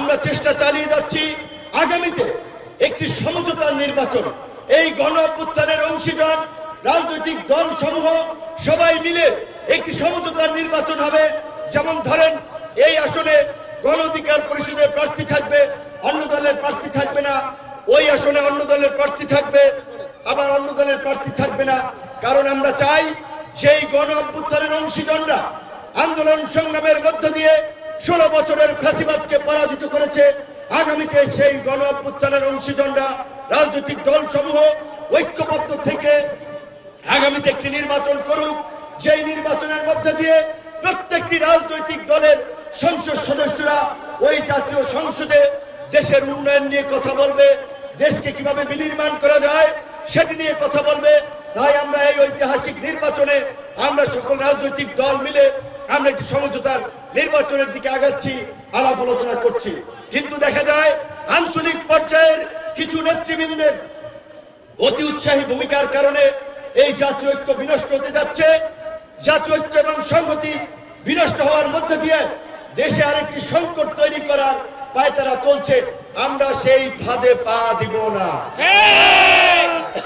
আমরা চেষ্টা চালিয়ে যাচ্ছি আগামীতে একটি সমঝোতার নির্বাচন, এই গণ অভ্যুত্থানের অংশীদার রাজনৈতিক দল সমূহ সবাই মিলে একটি সমঝোতার নির্বাচন হবে। যেমন ধরেন, এই আসনে গণ অধিকার পরিষদের প্রার্থী থাকবে, অন্য দলের প্রার্থী থাকবে না। ওই আসনে অন্য দলের প্রার্থী থাকবে, আবার অন্য দলের প্রার্থী থাকবে না। কারণ আমরা চাই সেই গণ অভ্যুত্থানের অংশীদাররা আন্দোলন সংগ্রামের মধ্য দিয়ে 16 বছরের ফ্যাসিবাদকে পরাজিত করেছে। আগামীতে সেই গণ অভ্যুত্থানের অংশীদাররা রাজনৈতিক দল সমূহ ঐক্যবদ্ধ থেকে আগামীতে একটি নির্বাচন করুক, যেই নির্বাচনের মধ্যে দিয়ে প্রত্যেকটি রাজনৈতিক দলের সংসদ সদস্যরা ওই জাতীয় সংসদে দেশের উন্নয়ন নিয়ে কথা বলবে, দেশকে কিভাবে বিনির্মাণ করা যায় সেটি নিয়ে কথা বলবে। তাই আমরা এই ঐতিহাসিক নির্বাচনে আমরা সকল রাজনৈতিক দল মিলে আমরা একটি সমঝোতার নির্বাচনের দিকে আগাচ্ছি, আলাপ আলোচনা করছি। কিন্তু দেখা যায় আঞ্চলিক পর্যায়ের কিছু নেতৃবৃন্দের অতি উৎসাহী ভূমিকার কারণে এই জাতীয় ঐক্য বিনষ্ট হতে যাচ্ছে। জাতীয় ঐক্য এবং সংহতি বিনষ্ট হওয়ার মধ্যে দিয়ে দেশে আরেকটি সংকট তৈরি করার পায়তারা চলছে। আমরা সেই ফাঁদে পা দিব না।